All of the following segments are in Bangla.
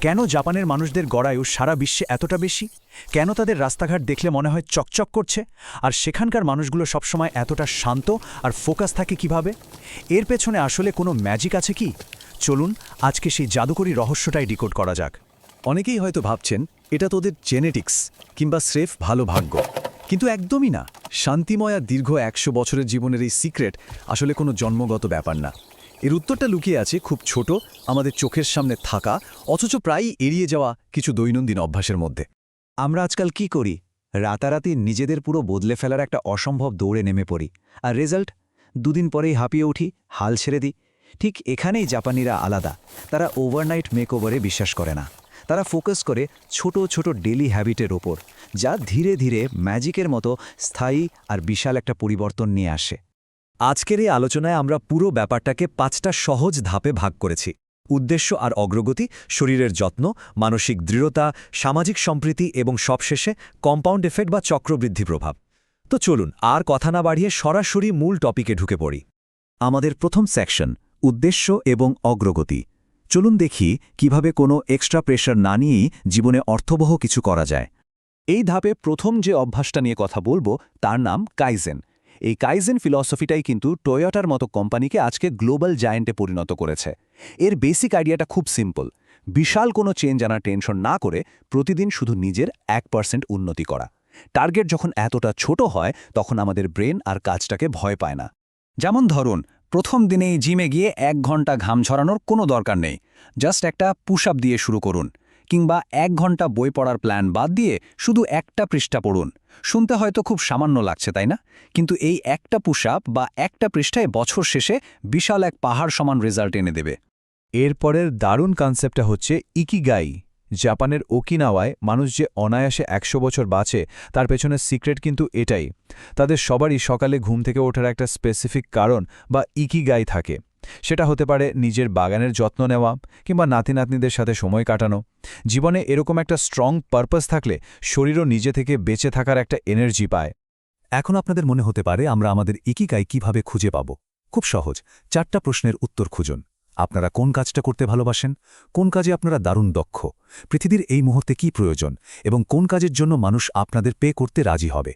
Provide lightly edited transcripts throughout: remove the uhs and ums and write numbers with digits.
কেন জাপানের মানুষদের গড়ায়ু সারা বিশ্বে এতটা বেশি? কেন তাদের রাস্তাঘাট দেখলে মনে হয় চকচক করছে? আর সেখানকার মানুষগুলো সবসময় এতটা শান্ত আর ফোকাস থাকে কিভাবে? এর পেছনে আসলে কোনো ম্যাজিক আছে কি? চলুন আজকে সেই জাদুকরী রহস্যটাই ডিকোড করা যাক। অনেকেই হয়তো ভাবছেন এটা তোদের জেনেটিক্স কিংবা স্রেফ ভালো ভাগ্য, কিন্তু একদমই না। শান্তিময় আর দীর্ঘ ১০০ বছরের জীবনের এই সিক্রেট আসলে কোনো জন্মগত ব্যাপার না। এর উত্তরটা লুকিয়ে আছে খুব ছোট, আমাদের চোখের সামনে থাকা অথচ প্রায়ই এড়িয়ে যাওয়া কিছু দৈনন্দিন অভ্যাসের মধ্যে। আমরা আজকাল কি করি? রাতারাতি নিজেদের পুরো বদলে ফেলার একটা অসম্ভব দৌড়ে নেমে পড়ি, আর রেজাল্ট ২ দিন পরেই হাঁপিয়ে উঠি, হাল ছেড়ে দিই। ঠিক এখানেই জাপানিরা আলাদা। তারা ওভারনাইট মেকওভারে বিশ্বাস করে না। তারা ফোকাস করে ছোট ছোট ডেলি হ্যাবিটের ওপর, যা ধীরে ধীরে ম্যাজিকের মতো স্থায়ী আর বিশাল একটা পরিবর্তন নিয়ে আসে। আজকের এই আলোচনায় আমরা পুরো ব্যাপারটাকে ৫টা সহজ ধাপে ভাগ করেছি: উদ্দেশ্য আর অগ্রগতি, শরীরের যত্ন, মানসিক দৃঢ়তা, সামাজিক সম্প্রীতি এবং সবশেষে কম্পাউন্ড এফেক্ট বা চক্রবৃদ্ধি প্রভাব। তো চলুন আর কথা না বাড়িয়ে সরাসরি মূল টপিকে ঢুকে পড়ি। আমাদের প্রথম সেকশন, উদ্দেশ্য এবং অগ্রগতি। চলুন দেখি কিভাবে কোনো এক্সট্রা প্রেশার না নিয়েই জীবনে অর্থবহ কিছু করা যায়। এই ধাপে প্রথম যে অভ্যাসটা নিয়ে কথা বলবো তার নাম কাইজেন। এই কাইজেন ফিলসফিটাই কিন্তু টয়োটার মতো কোম্পানিকে আজকে গ্লোবাল জায়ান্টে পরিণত করেছে। এর বেসিক আইডিয়াটা খুব সিম্পল: বিশাল কোনো চেঞ্জ আনার টেনশন না করে প্রতিদিন শুধু নিজের ১% উন্নতি করা। টার্গেট যখন এতটা ছোট হয় তখন আমাদের ব্রেন আর কাজটাকে ভয় পায় না। যেমন ধরুন, প্রথম দিনেই জিমে গিয়ে ১ ঘন্টা ঘাম ঝরানোর কোনো দরকার নেই, জাস্ট একটা পুশ আপ দিয়ে শুরু করুন। কিংবা ১ ঘন্টা বই পড়ার প্ল্যান বাদ দিয়ে শুধু একটা পৃষ্ঠা পড়ুন। শুনতে হয়তো খুব সামান্য লাগছে, তাই না? কিন্তু এই একটা পুশ আপ বা একটা পৃষ্ঠায় বছর শেষে বিশাল এক পাহাড় সমান রেজাল্ট এনে দেবে। এরপরের দারুণ কনসেপ্টটা হচ্ছে ইকিগাই। জাপানের ওকিনাওয়ায় মানুষ যে অনায়াসে ১০০ বছর বাঁচে তার পেছনের সিক্রেট কিন্তু এটাই। তাদের সবারই সকালে ঘুম থেকে ওঠার একটা স্পেসিফিক কারণ বা ইকিগাই থাকে। সেটা হতে পারে নিজের বাগানের যত্ন নেওয়া কিংবা নাতি-নাতনিদের সাথে সময় কাটানো। জীবনে এরকম একটা স্ট্রং পারপাস থাকলে শরীরও নিজে থেকে বেঁচে থাকার একটা এনার্জি পায়। এখন আপনাদের মনে হতে পারে আমরা আমাদের ইকিগাই কিভাবে খুঁজে পাব? খুব সহজ, ৪টা প্রশ্নের উত্তর খুঁজুন। আপনারা কোন কাজটা করতে ভালোবাসেন? কোন কাজে আপনারা দারুণ দক্ষ? পৃথিবীর এই মুহূর্তে কি প্রয়োজন? এবং কোন কাজের জন্য মানুষ আপনাদের পে করতে রাজি হবে?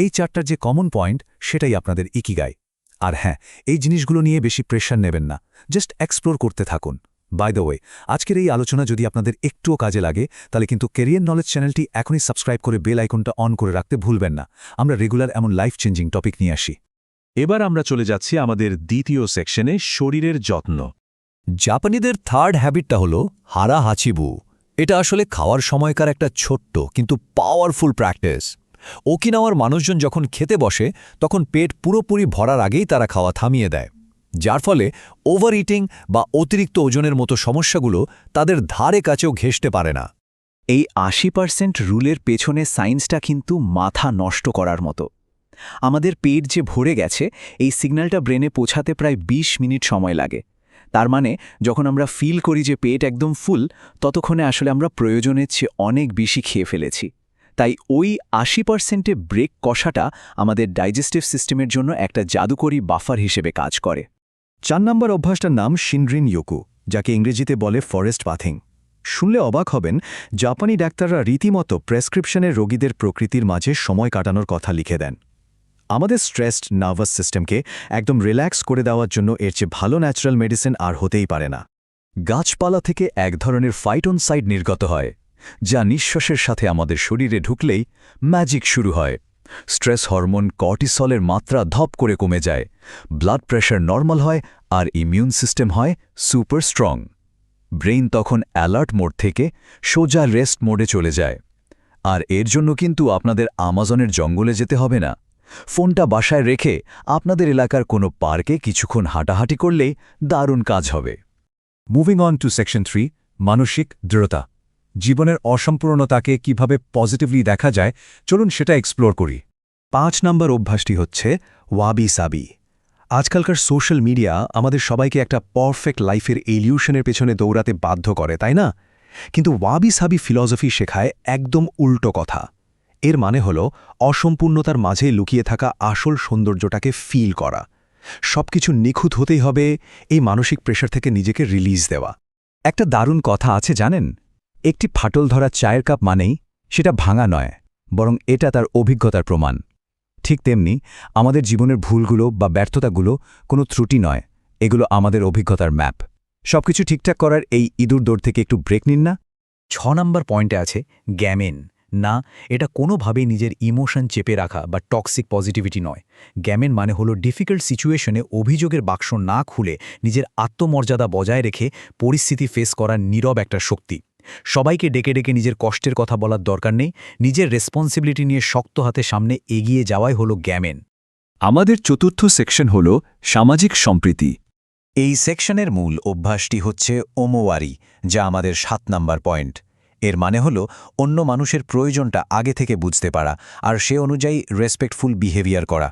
এই ৪টার যে কমন পয়েন্ট, সেটাই আপনাদের ইকিগাই। আর হ্যাঁ, এই জিনিসগুলো নিয়ে বেশি প্রেশার নেবেন না, জাস্ট এক্সপ্লোর করতে থাকুন। বাই দ্য ওয়ে, আজকের এই আলোচনা যদি আপনাদের একটুও কাজে লাগে তাহলে কিন্তু ক্যারিয়ার নলেজ চ্যানেলটি এখনই সাবস্ক্রাইব করে বেল আইকনটা অন করে রাখতে ভুলবেন না। আমরা রেগুলার এমন লাইফ চেঞ্জিং টপিক নিয়ে আসি। এবার আমরা চলে যাচ্ছি আমাদের দ্বিতীয় সেকশনে, শরীরের যত্ন। জাপানিদের থার্ড হ্যাবিটটা হলো হারা হাচিবু। এটা আসলে খাওয়ার সময়কার একটা ছোট্ট কিন্তু পাওয়ারফুল প্র্যাকটিস। ওকিনাওয়ার মানুষজন যখন খেতে বসে তখন পেট পুরোপুরি ভরার আগেই তারা খাওয়া থামিয়ে দেয়, যার ফলে ওভার ইটিং বা অতিরিক্ত ওজনের মতো সমস্যাগুলো তাদের ধারে কাছেও ঘেঁষতে পারে না। এই ৮০% রুলের পেছনে সায়েন্সটা কিন্তু মাথা নষ্ট করার মতো। আমাদের পেট যে ভরে গেছে, এই সিগন্যালটা ব্রেনে পৌঁছাতে প্রায় ২০ মিনিট সময় লাগে। তার মানে যখন আমরা ফিল করি যে পেট একদম ফুল, ততক্ষণে আসলে আমরা প্রয়োজনের চেয়ে অনেক বেশি খেয়ে ফেলেছি। তাই ওই ৮০%-এ ব্রেক কষাটা আমাদের ডাইজেস্টিভ সিস্টেমের জন্য একটা জাদুকরী বাফার হিসেবে কাজ করে। ৪ নম্বর অভ্যাসটার নাম শিনরিন ইয়োকু, যাকে ইংরেজিতে বলে ফরেস্ট বাথিং। শুনলে অবাক হবেন, জাপানি ডাক্তাররা রীতিমতো প্রেসক্রিপশনের রোগীদের প্রকৃতির মাঝে সময় কাটানোর কথা লিখে দেন। আমাদের স্ট্রেসড নার্ভাস সিস্টেমকে একদম রিল্যাক্স করে দেওয়ার জন্য এর চেয়ে ভালো ন্যাচারাল মেডিসিন আর হতেই পারে না। গাছপালা থেকে এক ধরনের ফাইটোনসাইড নির্গত হয়, যা নিঃশ্বাসের সাথে আমাদের শরীরে ঢুকলেই ম্যাজিক শুরু হয়। স্ট্রেস হরমোন কর্টিসলের মাত্রা ধপ করে কমে যায়, ব্লাড প্রেশার নর্মাল হয় আর ইমিউন সিস্টেম হয় সুপার স্ট্রং। ব্রেইন তখন অ্যালার্ট মোড থেকে সোজা রেস্ট মোডে চলে যায়। আর এর জন্য কিন্তু আপনাদের আমাজনের জঙ্গলে যেতে হবে না। ফোনটা বাসায় রেখে আপনাদের এলাকার কোনো পার্কে কিছুক্ষণ হাঁটাহাঁটি করলেই দারুণ কাজ হবে। মুভিং অন টু সেকশন 3, মানসিক দৃঢ়তা। জীবনের অসম্পূর্ণতাকে কিভাবে পজিটিভলি দেখা যায়, চলুন সেটা এক্সপ্লোর করি। ৫ নম্বর অভ্যাসটি হচ্ছে ওয়াবি সাবি। আজকালকার সোশ্যাল মিডিয়া আমাদের সবাইকে একটা পারফেক্ট লাইফের ইলিউশনের পেছনে দৌড়াতে বাধ্য করে, তাই না? কিন্তু ওয়াবি সাবি ফিলসফি শেখায় একদম উল্টো কথা। এর মানে হল অসম্পূর্ণতার মাঝে লুকিয়ে থাকা আসল সৌন্দর্যটাকে ফিল করা। সবকিছু নিখুঁত হতেই হবে, এই মানসিক প্রেশার থেকে নিজেকে রিলিজ দেওয়া। একটা দারুণ কথা আছে জানেন, একটি ফাটল ধরা চায়ের কাপ মানেই সেটা ভাঙা নয়, বরং এটা তার অভিজ্ঞতার প্রমাণ। ঠিক তেমনি আমাদের জীবনের ভুলগুলো বা ব্যর্থতাগুলো কোনো ত্রুটি নয়, এগুলো আমাদের অভিজ্ঞতার ম্যাপ। সবকিছু ঠিকঠাক করার এই ইঁদুর দৌড় থেকে একটু ব্রেক নিন না। 6 নম্বর পয়েন্টে আছে গ্যামেন। না, এটা কোনোভাবেই নিজের ইমোশন চেপে রাখা বা টক্সিক পজিটিভিটি নয়। গ্যামেন মানে হলো ডিফিকাল্ট সিচুয়েশনে অভিযোগের বাক্স না খুলে নিজের আত্মমর্যাদা বজায় রেখে পরিস্থিতি ফেস করার নীরব একটা শক্তি। সবাইকে ডেকে ডেকে নিজের কষ্টের কথা বলার দরকার নেই, নিজের রেসপন্সিবিলিটি নিয়ে শক্ত হাতে সামনে এগিয়ে যাওয়াই হলো গ্যামেন। আমাদের চতুর্থ সেকশন হল সামাজিক সম্প্রীতি। এই সেকশনের মূল অভ্যাসটি হচ্ছে ওমোয়ারি, যা আমাদের 7 নম্বর পয়েন্ট। এর মানে হলো অন্য মানুষের প্রয়োজনটা আগে থেকে বুঝতে পারা আর সে অনুযায়ী রেসপেক্টফুল বিহেভিয়ার করা।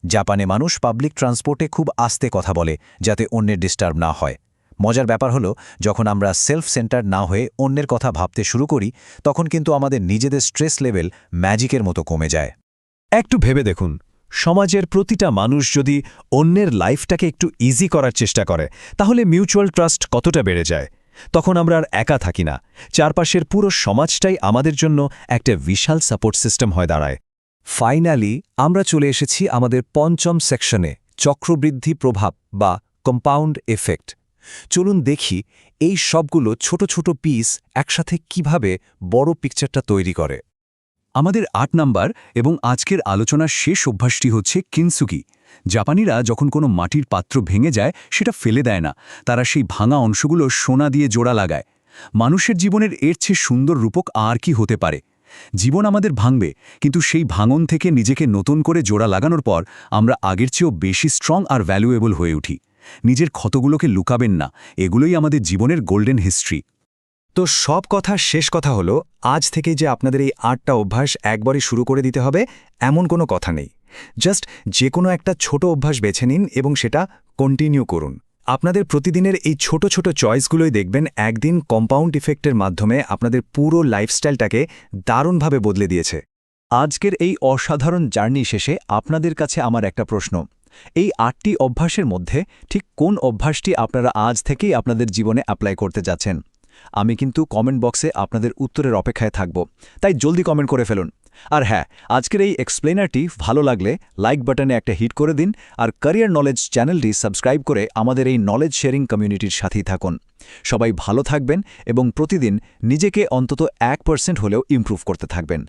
জাপানে মানুষ পাবলিক ট্রান্সপোর্টে খুব আস্তে কথা বলে যাতে অন্যের ডিস্টার্ব না হয়। মজার ব্যাপার হলো যখন আমরা সেলফ সেন্টার না হয়ে অন্যের কথা ভাবতে শুরু করি তখন কিন্তু আমাদের নিজেদের স্ট্রেস লেভেল ম্যাজিকের মতো কমে যায়। একটু ভেবে দেখুন, সমাজের প্রতিটা মানুষ যদি অন্যের লাইফটাকে একটু ইজি করার চেষ্টা করে তাহলে মিউচুয়াল ট্রাস্ট কতটা বেড়ে যায়। তখন আমরা আর একা থাকি না, চারপাশের পুরো সমাজটাই আমাদের জন্য একটা বিশাল সাপোর্ট সিস্টেম হয়ে দাঁড়ায়। ফাইনালি আমরা চলে এসেছি আমাদের পঞ্চম সেকশনে, চক্রবৃদ্ধি প্রভাব বা কম্পাউন্ড এফেক্ট। চলুন দেখি এই সবগুলো ছোট ছোট পিস একসাথে কিভাবে বড় পিকচারটা তৈরি করে। আমাদের 8 নাম্বার এবং আজকের আলোচনার শেষ অভ্যাসটি হচ্ছে কিনসুকি। জাপানিরা যখন কোনো মাটির পাত্র ভেঙে যায় সেটা ফেলে দেয় না, তারা সেই ভাঙা অংশগুলো সোনা দিয়ে জোড়া লাগায়। মানুষের জীবনের এর চেয়ে সুন্দর রূপক আর কি হতে পারে। জীবন আমাদের ভাঙবে, কিন্তু সেই ভাঙন থেকে নিজেকে নতুন করে জোড়া লাগানোর পর আমরা আগের চেয়েও বেশি স্ট্রং আর ভ্যালুয়েবল হয়ে উঠি। নিজের ক্ষতগুলোকে লুকাবেন না, এগুলোই আমাদের জীবনের গোল্ডেন হিস্ট্রি। তো সব কথা শেষ কথা হলো, আজ থেকে যে আপনাদের এই 8টা অভ্যাস একবারই শুরু করে দিতে হবে এমন কোনো কথা নেই। জাস্ট যে কোনো একটা ছোট অভ্যাস বেছে নিন এবং সেটা কন্টিনিউ করুন। আপনাদের প্রতিদিনের এই ছোট ছোট চয়েসগুলোই দেখবেন একদিন কম্পাউন্ড ইফেক্টের মাধ্যমে আপনাদের পুরো লাইফস্টাইলটাকে দারুণভাবে বদলে দিয়েছে। আজকের এই অসাধারণ জার্নি শেষে আপনাদের কাছে আমার একটা প্রশ্ন, এই 8টি অভ্যাসের মধ্যে ঠিক কোন অভ্যাসটি আপনারা আজ থেকেই আপনাদের জীবনে অ্যাপ্লাই করতে যাচ্ছেন? আমি কিন্তু কমেন্ট বক্সে আপনাদের উত্তরের অপেক্ষায় থাকব, তাই জলদি কমেন্ট করে ফেলুন। আর হ্যাঁ, আজকের এই এক্সপ্লেনারটি ভালো লাগলে লাইক বাটনে একটা হিট করে দিন আর ক্যারিয়ার নলেজ চ্যানেলটি সাবস্ক্রাইব করে আমাদের এই নলেজ শেয়ারিং কমিউনিটির সাথেই থাকুন। সবাই ভালো থাকবেন এবং প্রতিদিন নিজেকে অন্তত 1% হলেও ইমপ্রুভ করতে থাকবেন।